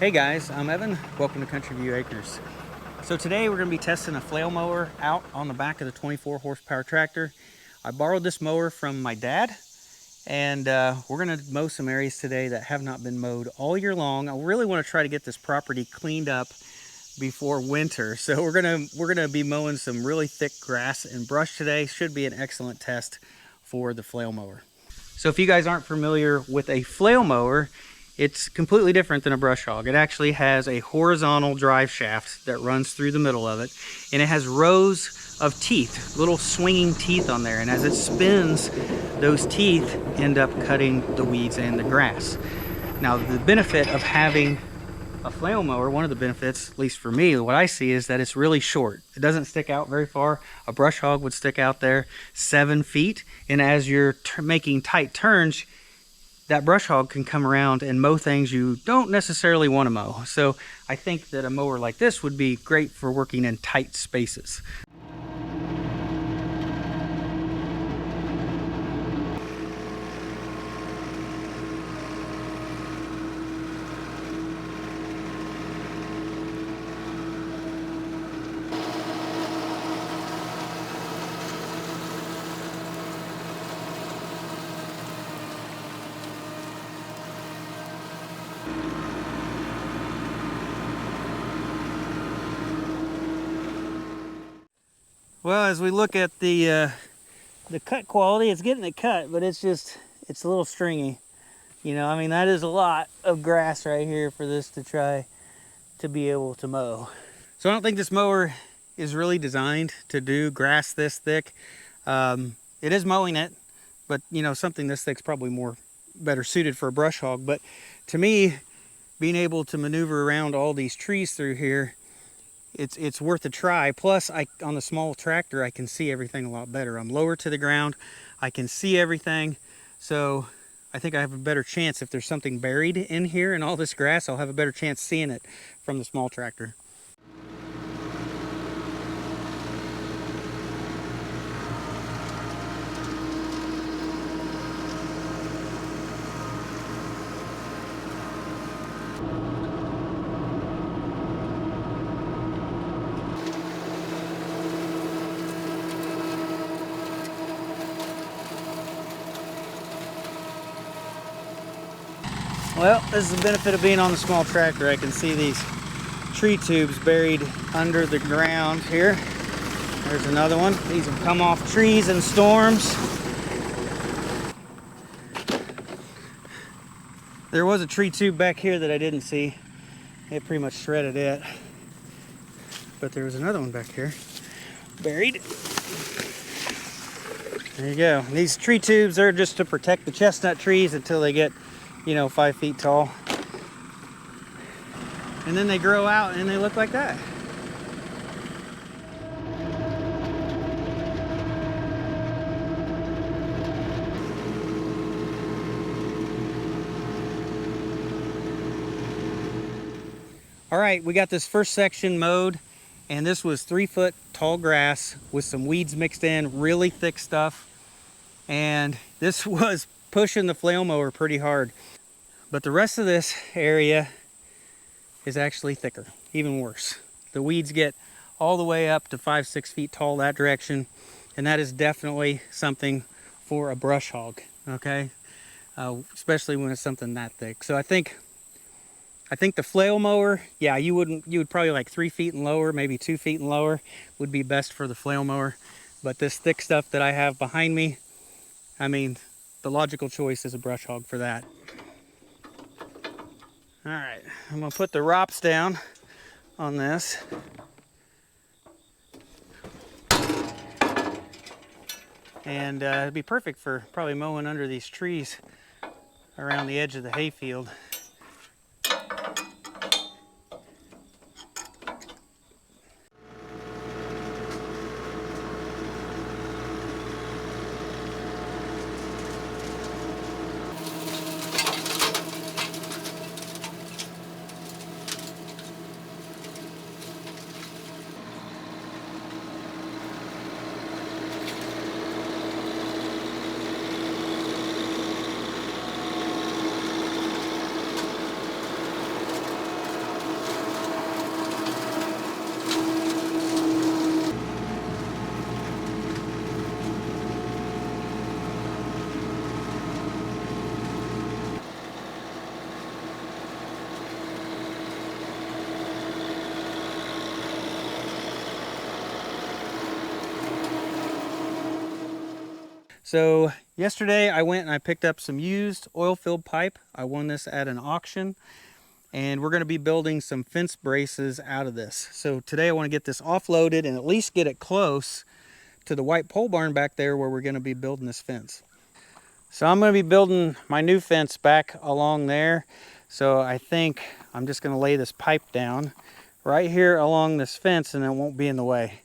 Hey guys, I'm Evan. Welcome to Country View Acres. So today we're going to be testing a flail mower out on the back of the 24 horsepower tractor. I borrowed this mower from my dad, and we're going to mow some areas today that have not been mowed all year long. I really want to try to get this property cleaned up before winter. So we're gonna be mowing some really thick grass and brush today. Should be an excellent test for the flail mower. So if you guys aren't familiar with a flail mower, it's completely different than a brush hog. It actually has a horizontal drive shaft that runs through the middle of it, and it has rows of teeth, little swinging teeth on there, and as it spins, those teeth end up cutting the weeds and the grass. Now, the benefit of having a flail mower, one of the benefits, at least for me, what I see is that it's really short. It doesn't stick out very far. A brush hog would stick out there 7 feet, and as you're making tight turns, that brush hog can come around and mow things you don't necessarily want to mow. So I think that a mower like this would be great for working in tight spaces. Well, as we look at the cut quality, it's getting it cut, but it's a little stringy. You know, I mean, that is a lot of grass right here for this to try to be able to mow. So I don't think this mower is really designed to do grass this thick. It is mowing it, but you know, something this thick's probably better suited for a brush hog. But to me, being able to maneuver around all these trees through here, it's worth a try. Plus, on the small tractor, I can see everything a lot better. I'm lower to the ground, I can see everything, so I think I have a better chance. If there's something buried in here in all this grass, I'll have a better chance seeing it from the small tractor. Well, this is the benefit of being on the small tractor. I can see these tree tubes buried under the ground here. There's another one. These have come off trees in storms. There was a tree tube back here that I didn't see. It pretty much shredded it. But there was another one back here, buried. There you go. These tree tubes are just to protect the chestnut trees until they get, 5 feet tall. And then they grow out and they look like that. All right, we got this first section mowed, and this was 3 foot tall grass with some weeds mixed in, really thick stuff. And this was pushing the flail mower pretty hard. But the rest of this area is actually thicker, even worse. The weeds get all the way up to 5-6 feet tall that direction, and that is definitely something for a brush hog, okay? Especially when it's something that thick. So I think the flail mower, yeah, you would probably like 3 feet and lower, maybe 2 feet and lower would be best for the flail mower. But this thick stuff that I have behind me, I mean, the logical choice is a brush hog for that. All right, I'm gonna put the ROPS down on this. And it'd be perfect for probably mowing under these trees around the edge of the hayfield. So yesterday I went and I picked up some used oil-filled pipe. I won this at an auction, and we're going to be building some fence braces out of this. So today I want to get this offloaded and at least get it close to the white pole barn back there where we're going to be building this fence. So I'm going to be building my new fence back along there. So I think I'm just going to lay this pipe down right here along this fence and it won't be in the way.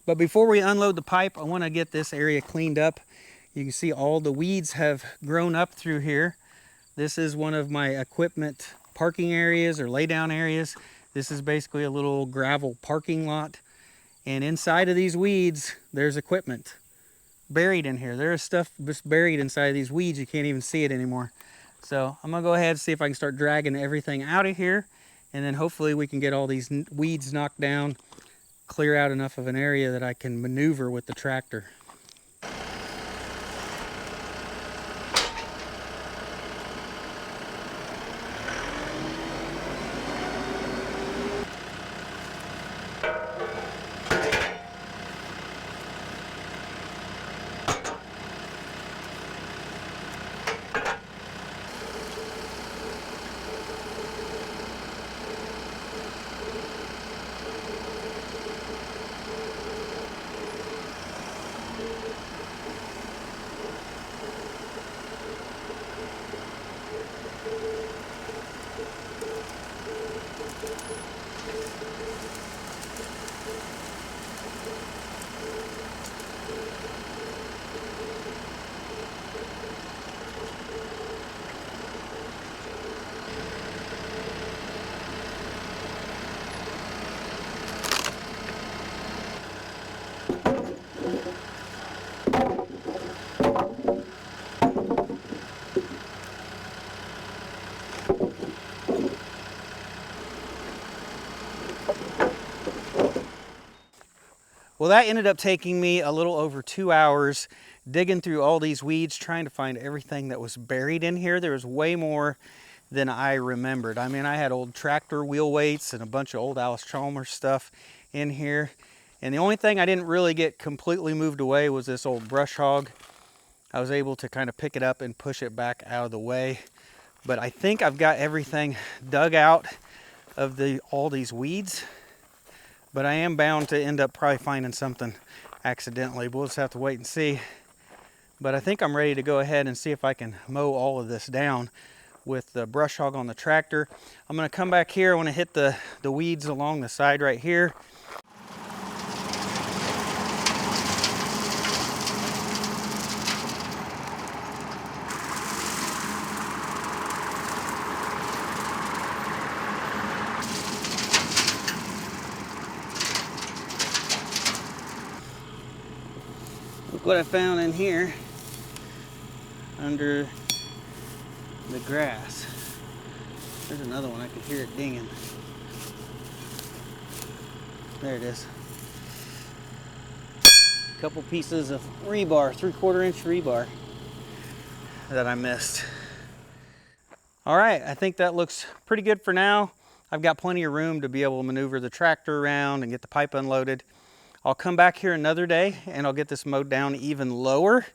But before we unload the pipe, I want to get this area cleaned up. You can see all the weeds have grown up through here. This is one of my equipment parking areas or laydown areas. This is basically a little gravel parking lot. And inside of these weeds, there's equipment buried in here. There is stuff just buried inside of these weeds. You can't even see it anymore. So I'm gonna go ahead and see if I can start dragging everything out of here, and then hopefully we can get all these weeds knocked down, clear out enough of an area that I can maneuver with the tractor. Well, that ended up taking me a little over 2 hours digging through all these weeds, trying to find everything that was buried in here. There was way more than I remembered. I mean, I had old tractor wheel weights and a bunch of old Allis Chalmers stuff in here. And the only thing I didn't really get completely moved away was this old brush hog. I was able to kind of pick it up and push it back out of the way. But I think I've got everything dug out of all these weeds. But I am bound to end up probably finding something accidentally. We'll just have to wait and see. But I think I'm ready to go ahead and see if I can mow all of this down with the brush hog on the tractor. I'm going to come back here. I want to hit the weeds along the side right here. Look what I found in here under the grass. There's another one. I can hear it dinging. There it is. A couple pieces of rebar, 3/4 inch rebar that I missed. All right, I think that looks pretty good for now. I've got plenty of room to be able to maneuver the tractor around and get the pipe unloaded. I'll come back here another day and I'll get this mowed down even lower,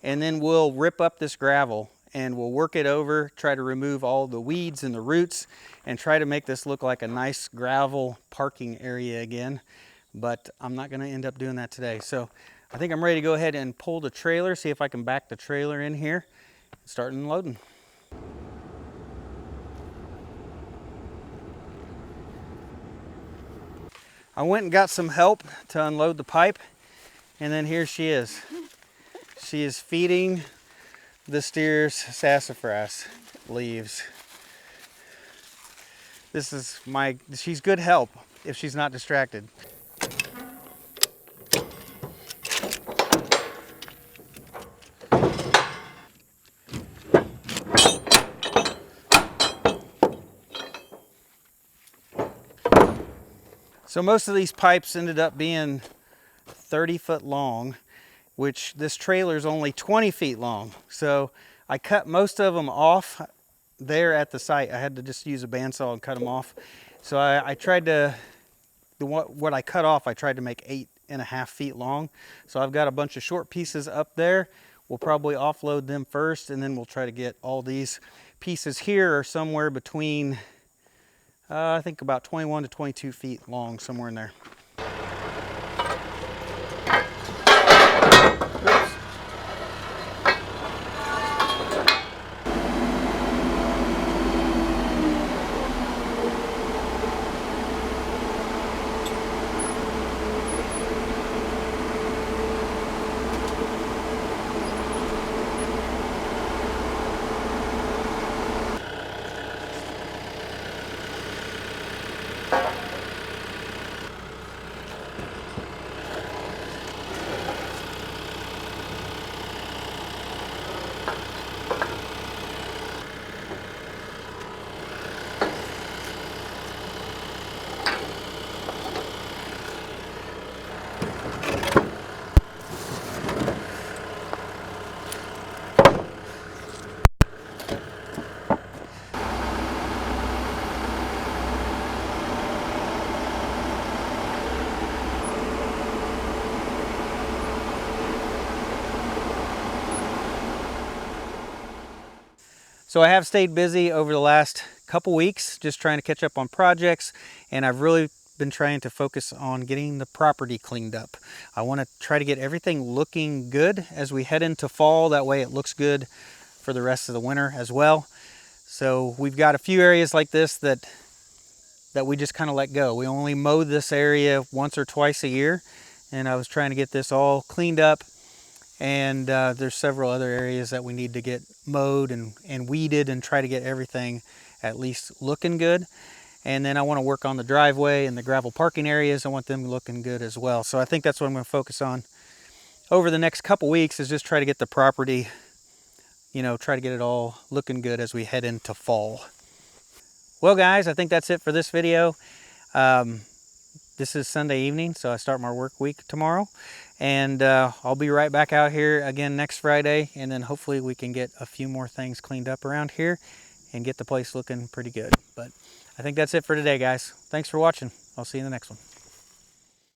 and then we'll rip up this gravel and we'll work it over, try to remove all the weeds and the roots and try to make this look like a nice gravel parking area again. But I'm not gonna end up doing that today. So I think I'm ready to go ahead and pull the trailer, see if I can back the trailer in here and start unloading. I went and got some help to unload the pipe, and then here she is. She is feeding the steers sassafras leaves. She's good help if she's not distracted. So most of these pipes ended up being 30 foot long, which this trailer is only 20 feet long. So I cut most of them off there at the site. I had to just use a bandsaw and cut them off. So I tried to, what I cut off, I tried to make 8.5 feet long. So I've got a bunch of short pieces up there we'll probably offload them first, and then we'll try to get all these pieces here are somewhere between, I think about 21 to 22 feet long, somewhere in there. Oops. So I have stayed busy over the last couple weeks just trying to catch up on projects, and I've really been trying to focus on getting the property cleaned up. I want to try to get everything looking good as we head into fall. That way it looks good for the rest of the winter as well. So we've got a few areas like this that we just kind of let go. We only mow this area once or twice a year, and I was trying to get this all cleaned up. And there's several other areas that we need to get mowed and weeded and try to get everything at least looking good. And then I want to work on the driveway and the gravel parking areas. I want them looking good as well. So I think that's what I'm going to focus on over the next couple weeks, is just try to get the property, you know, try to get it all looking good as we head into fall. Well guys, I think that's it for this video. This is Sunday evening, so I start my work week tomorrow. And I'll be right back out here again next Friday, and then hopefully we can get a few more things cleaned up around here and get the place looking pretty good. But I think that's it for today, guys. Thanks for watching. I'll see you in the next one.